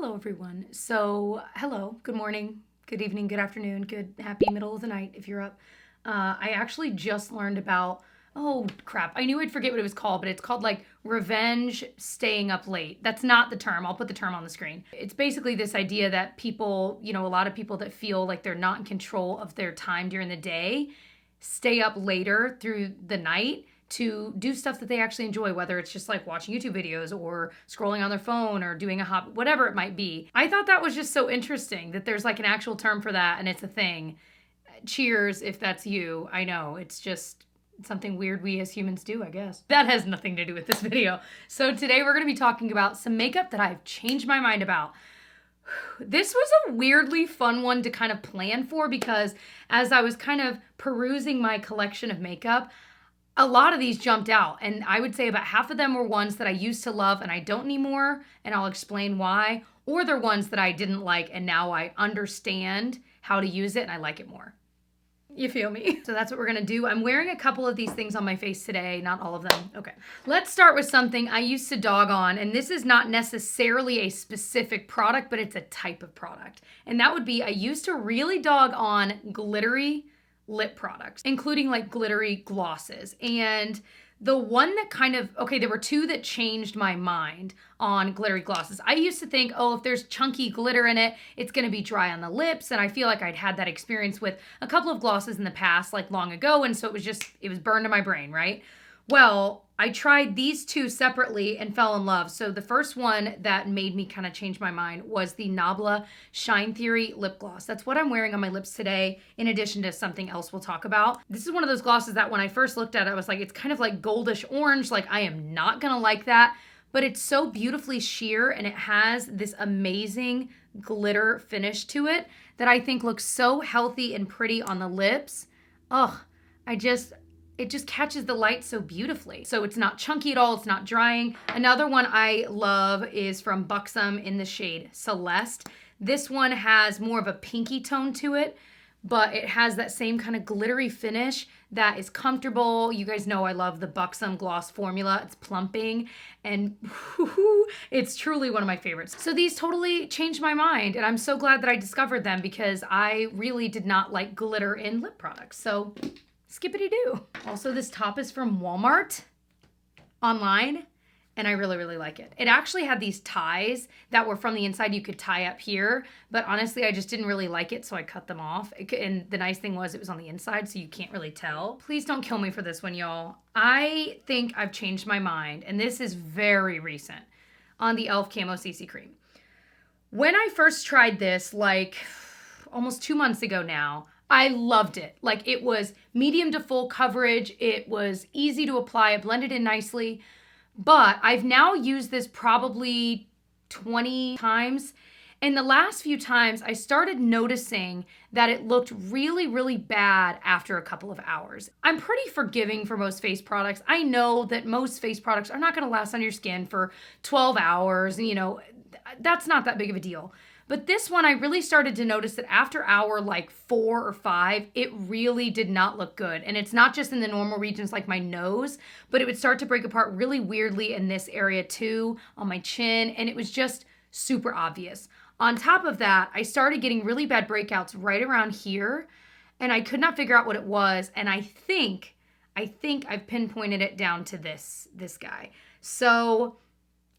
Hello everyone. So, hello, good morning, good evening, good afternoon, good happy middle of the night if you're up. I actually just learned about, oh crap, I knew I'd forget what it was called, but it's called like revenge staying up late. That's not the term. I'll put the term on the screen. It's basically this idea that people, a lot of people that feel like they're not in control of their time during the day stay up later through the night to do stuff that they actually enjoy, whether it's just like watching YouTube videos or scrolling on their phone or doing a hobby, whatever it might be. I thought that was just so interesting that there's like an actual term for that and it's a thing. Cheers if that's you. I know, it's just something weird we as humans do, I guess. That has nothing to do with this video. So today we're going to be talking about some makeup that I've changed my mind about. This was a weirdly fun one to kind of plan for because as I was kind of perusing my collection of makeup, a lot of these jumped out, and I would say about half of them were ones that I used to love and I don't anymore, and I'll explain why, or they're ones that I didn't like and now I understand how to use it and I like it more. You feel me? So that's what we're gonna do. I'm wearing a couple of these things on my face today, not all of them. Okay. Let's start with something I used to dog on, and this is not necessarily a specific product, but it's a type of product. And that would be, I used to really dog on glittery lip products, including like glittery glosses. And the one that kind of, okay, there were two that changed my mind on glittery glosses. I used to think, oh, if there's chunky glitter in it, it's gonna be dry on the lips. And I feel like I'd had that experience with a couple of glosses in the past, like long ago. And so it was burned to my brain, right? Well, I tried these two separately and fell in love. So the first one that made me kind of change my mind was the Nabla Shine Theory lip gloss. That's what I'm wearing on my lips today, in addition to something else we'll talk about. This is one of those glosses that when I first looked at it, I was like, it's kind of like goldish orange. Like I am not gonna like that, but it's so beautifully sheer and it has this amazing glitter finish to it that I think looks so healthy and pretty on the lips. Ugh, it just catches the light so beautifully. So it's not chunky at all, it's not drying. Another one I love is from Buxom in the shade Celeste. This one has more of a pinky tone to it, but it has that same kind of glittery finish that is comfortable. You guys know I love the Buxom gloss formula. It's plumping and it's truly one of my favorites. So these totally changed my mind and I'm so glad that I discovered them because I really did not like glitter in lip products. So skippity-doo. Also, this top is from Walmart online, and I really, really like it. It actually had these ties that were from the inside you could tie up here, but honestly, I just didn't really like it, so I cut them off. And the nice thing was it was on the inside, so you can't really tell. Please don't kill me for this one, y'all. I think I've changed my mind, and this is very recent, on the Elf Camo Cc Cream. When I first tried this, like almost 2 months ago now, I loved it. Like it was medium to full coverage. It was easy to apply. It blended in nicely. But I've now used this probably 20 times. And the last few times I started noticing that it looked really, really bad after a couple of hours. I'm pretty forgiving for most face products. I know that most face products are not going to last on your skin for 12 hours. That's not that big of a deal. But this one, I really started to notice that after hour like 4 or 5, it really did not look good. And it's not just in the normal regions like my nose, but it would start to break apart really weirdly in this area too, on my chin. And it was just super obvious. On top of that, I started getting really bad breakouts right around here. And I could not figure out what it was. And I think I've pinpointed it down to this guy. So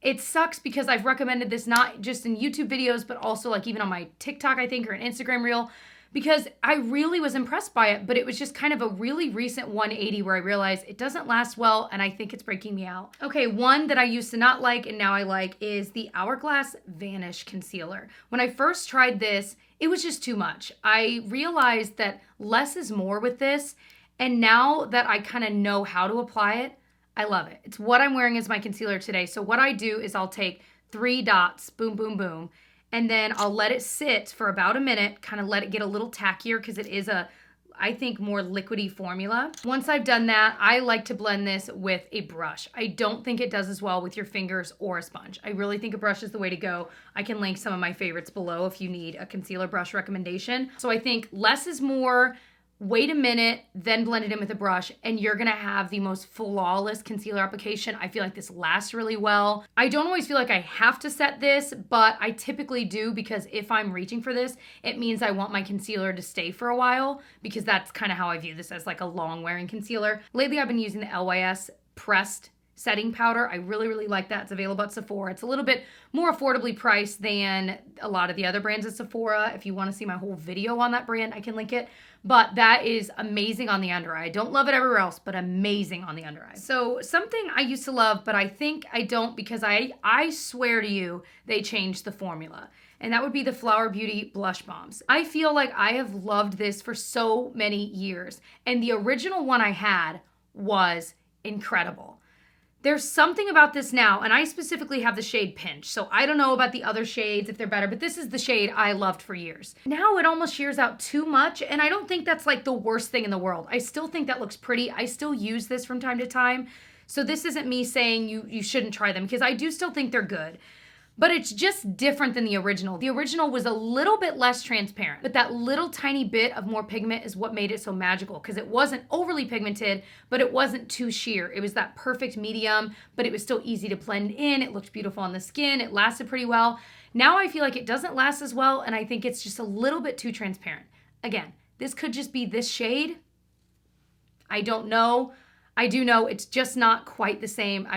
it sucks because I've recommended this not just in YouTube videos, but also like even on my TikTok, I think, or an Instagram reel, because I really was impressed by it, but it was just kind of a really recent 180 where I realized it doesn't last well and I think it's breaking me out. Okay, one that I used to not like and now I like is the Hourglass Vanish Concealer. When I first tried this, it was just too much. I realized that less is more with this, and now that I kind of know how to apply it, I love it. It's what I'm wearing as my concealer today. So what I do is I'll take 3 dots, boom, boom, boom, and then I'll let it sit for about a minute, kind of let it get a little tackier because it is I think, more liquidy formula. Once I've done that, I like to blend this with a brush. I don't think it does as well with your fingers or a sponge. I really think a brush is the way to go. I can link some of my favorites below if you need a concealer brush recommendation. So I think less is more. wait a minute, then blend it in with a brush, and you're gonna have the most flawless concealer application. I feel like this lasts really well. I don't always feel like I have to set this, but I typically do, because if I'm reaching for this, it means I want my concealer to stay for a while, because that's kind of how I view this, as like a long wearing concealer. Lately, I've been using the LYS pressed setting powder. I really, really like that. It's available at Sephora. It's a little bit more affordably priced than a lot of the other brands at Sephora. If you want to see my whole video on that brand, I can link it. But that is amazing on the under eye. I don't love it everywhere else, but amazing on the under eye. So something I used to love, but I think I don't, because I swear to you, they changed the formula. And that would be the Flower Beauty Blush Bombs. I feel like I have loved this for so many years. And the original one I had was incredible. There's something about this now, and I specifically have the shade Pinch, so I don't know about the other shades if they're better, but this is the shade I loved for years. Now it almost shears out too much, and I don't think that's like the worst thing in the world. I still think that looks pretty. I still use this from time to time, so this isn't me saying you shouldn't try them, because I do still think they're good. But it's just different than the original. The original was a little bit less transparent, but that little tiny bit of more pigment is what made it so magical, because it wasn't overly pigmented, but it wasn't too sheer. It was that perfect medium, but it was still easy to blend in. It looked beautiful on the skin. It lasted pretty well. Now I feel like it doesn't last as well, and I think it's just a little bit too transparent. Again, this could just be this shade. I don't know. I do know it's just not quite the same. I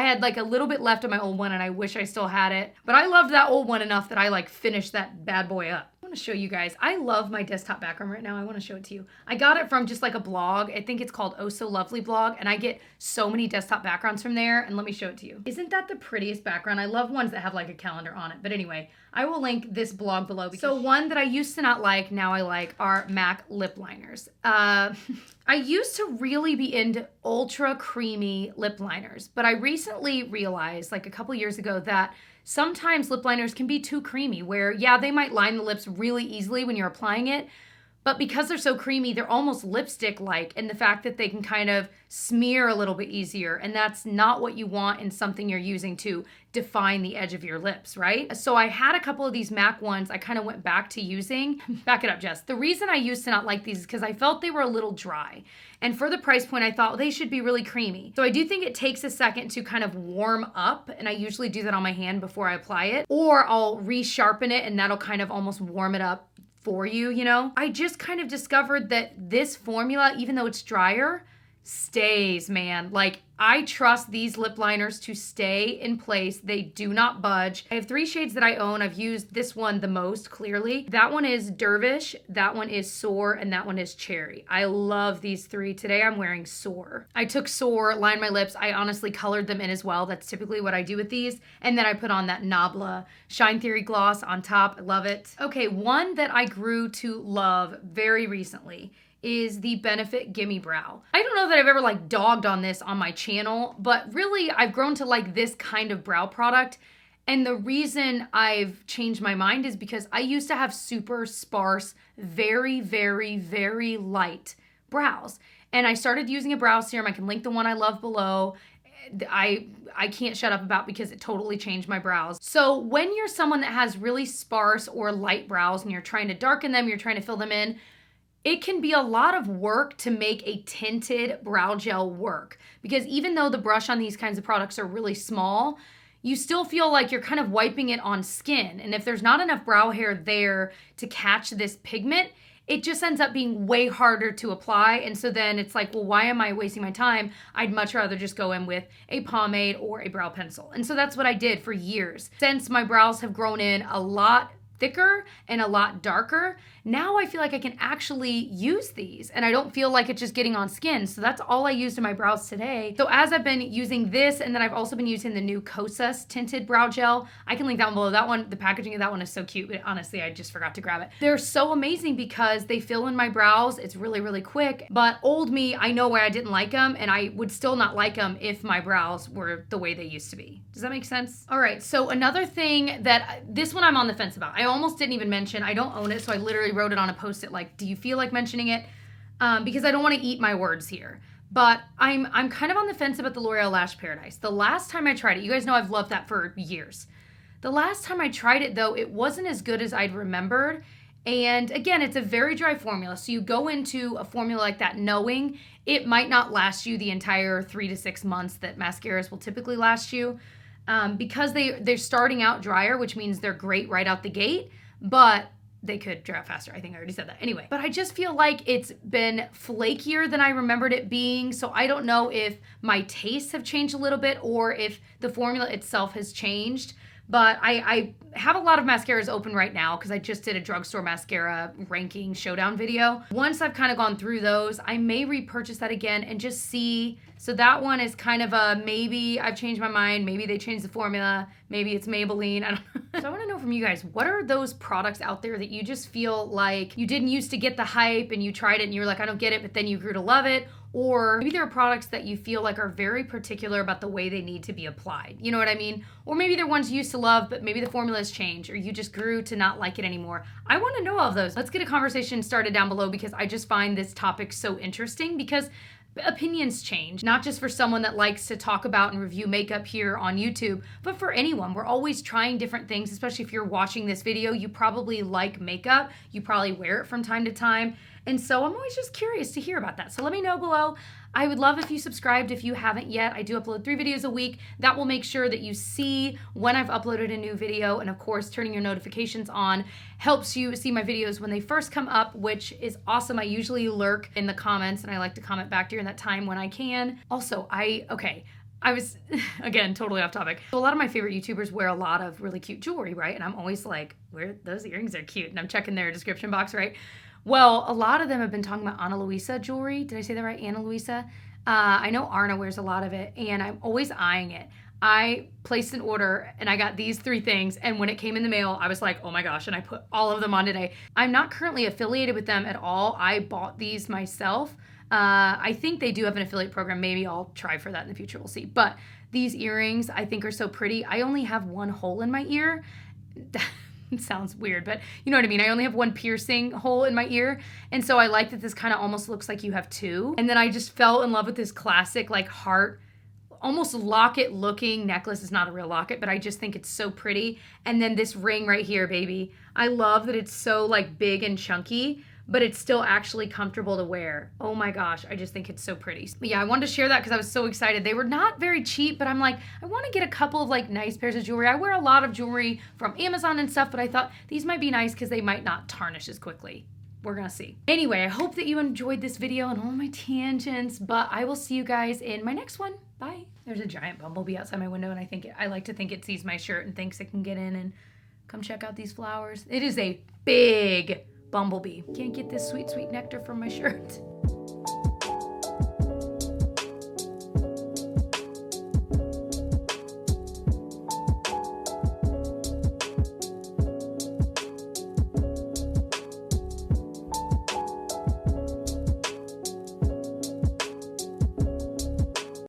had like a little bit left of my old one, and I wish I still had it. But I loved that old one enough that I like finished that bad boy up. I want to show you guys. I love my desktop background right now. I want to show it to you. I got it from just like a blog. I think it's called Oh So Lovely blog, and I get so many desktop backgrounds from there. And let me show it to you. Isn't that the prettiest background? I love ones that have like a calendar on it. But anyway, I will link this blog below. So one that I used to not like, now I like, are MAC lip liners. I used to really be into ultra creamy lip liners, but I recently realized, like a couple years ago, that sometimes lip liners can be too creamy, where, yeah, they might line the lips really easily when you're applying it, but because they're so creamy, they're almost lipstick-like, and the fact that they can kind of smear a little bit easier, and that's not what you want in something you're using to define the edge of your lips, right? So I had a couple of these MAC ones I kind of went back to using. Back it up, Jess. The reason I used to not like these is because I felt they were a little dry. And for the price point, I thought, well, they should be really creamy. So I do think it takes a second to kind of warm up, and I usually do that on my hand before I apply it, or I'll resharpen it, and that'll kind of almost warm it up for you, you know? I just kind of discovered that this formula, even though it's drier, stays, man. Like, I trust these lip liners to stay in place. They do not budge. I have 3 shades that I own. I've used this one the most, clearly. That one is Dervish, that one is Soar, and that one is Cherry. I love these 3. Today I'm wearing Soar. I took Soar, lined my lips. I honestly colored them in as well. That's typically what I do with these. And then I put on that Nabla Shine Theory gloss on top. I love it. Okay, one that I grew to love very recently is the Benefit Gimme Brow. I don't know that I've ever like dogged on this on my channel, but really I've grown to like this kind of brow product. And the reason I've changed my mind is because I used to have super sparse, very, very, very light brows. And I started using a brow serum. I can link the one I love below. I can't shut up about, because it totally changed my brows. So when you're someone that has really sparse or light brows and you're trying to darken them, you're trying to fill them in, it can be a lot of work to make a tinted brow gel work, because even though the brush on these kinds of products are really small, you still feel like you're kind of wiping it on skin. And if there's not enough brow hair there to catch this pigment, it just ends up being way harder to apply. And so then it's like, well, why am I wasting my time? I'd much rather just go in with a pomade or a brow pencil. And so that's what I did for years. Since my brows have grown in a lot thicker and a lot darker, now I feel like I can actually use these, and I don't feel like it's just getting on skin. So that's all I used in my brows today. So as I've been using this, and then I've also been using the new Kosas Tinted Brow Gel. I can link down below. That one, the packaging of that one is so cute, but honestly, I just forgot to grab it. They're so amazing because they fill in my brows. It's really, really quick, but old me, I know why I didn't like them, and I would still not like them if my brows were the way they used to be. Does that make sense? All right, so another thing that, this one I'm on the fence about. I almost didn't even mention. I don't own it, so I literally wrote it on a post-it like, do you feel like mentioning it? Because I don't want to eat my words here. But I'm kind of on the fence about the L'Oreal Lash Paradise. The last time I tried it, you guys know I've loved that for years. The last time I tried it, though, it wasn't as good as I'd remembered. And again, it's a very dry formula. So you go into a formula like that knowing it might not last you the entire 3 to 6 months that mascaras will typically last you. Because they're starting out drier, which means they're great right out the gate, but they could dry out faster. I think I already said that. Anyway, but I just feel like it's been flakier than I remembered it being. So I don't know if my tastes have changed a little bit or if the formula itself has changed. But I have a lot of mascaras open right now because I just did a drugstore mascara ranking showdown video. Once I've kind of gone through those, I may repurchase that again and just see. So that one is kind of a maybe I've changed my mind. Maybe they changed the formula. Maybe it's Maybelline. I don't know. So I want to know from you guys, what are those products out there that you just feel like you didn't used to get the hype and you tried it and you were like, I don't get it, but then you grew to love it? Or maybe there are products that you feel like are very particular about the way they need to be applied. You know what I mean? Or maybe they're ones you used to love, but maybe the formulas changed or you just grew to not like it anymore. I want to know all of those. Let's get a conversation started down below because I just find this topic so interesting because opinions change, not just for someone that likes to talk about and review makeup here on YouTube, but for anyone. We're always trying different things, especially if you're watching this video, you probably like makeup, you probably wear it from time to time. And so I'm always just curious to hear about that. So let me know below. I would love if you subscribed if you haven't yet. I do upload 3 videos a week. That will make sure that you see when I've uploaded a new video. And of course, turning your notifications on helps you see my videos when they first come up, which is awesome. I usually lurk in the comments and I like to comment back during that time when I can. Also, I was, again, totally off topic. So a lot of my favorite YouTubers wear a lot of really cute jewelry, right? And I'm always like, those earrings are cute. And I'm checking their description box, right? Well, a lot of them have been talking about Ana Luisa jewelry. Did I say that right? Ana Luisa? I know Arna wears a lot of it, and I'm always eyeing it. I placed an order, and I got these 3 things, and when it came in the mail, I was like, oh my gosh, and I put all of them on today. I'm not currently affiliated with them at all. I bought these myself. I think they do have an affiliate program. Maybe I'll try for that in the future. We'll see. But these earrings, I think, are so pretty. I only have one hole in my ear. It sounds weird, but you know what I mean. I only have one piercing hole in my ear. And so I like that this kind of almost looks like you have 2. And then I just fell in love with this classic like heart, almost locket looking necklace. Is not a real locket, but I just think it's so pretty. And then this ring right here, baby. I love that it's so like big and chunky, but it's still actually comfortable to wear. Oh my gosh, I just think it's so pretty. But yeah, I wanted to share that because I was so excited. They were not very cheap, but I'm like, I want to get a couple of like nice pairs of jewelry. I wear a lot of jewelry from Amazon and stuff, but I thought these might be nice because they might not tarnish as quickly. We're gonna see. Anyway, I hope that you enjoyed this video and all my tangents, but I will see you guys in my next one. Bye. There's a giant bumblebee outside my window, and I like to think it sees my shirt and thinks it can get in and come check out these flowers. It is a big bumblebee. Can't get this sweet, sweet nectar from my shirt.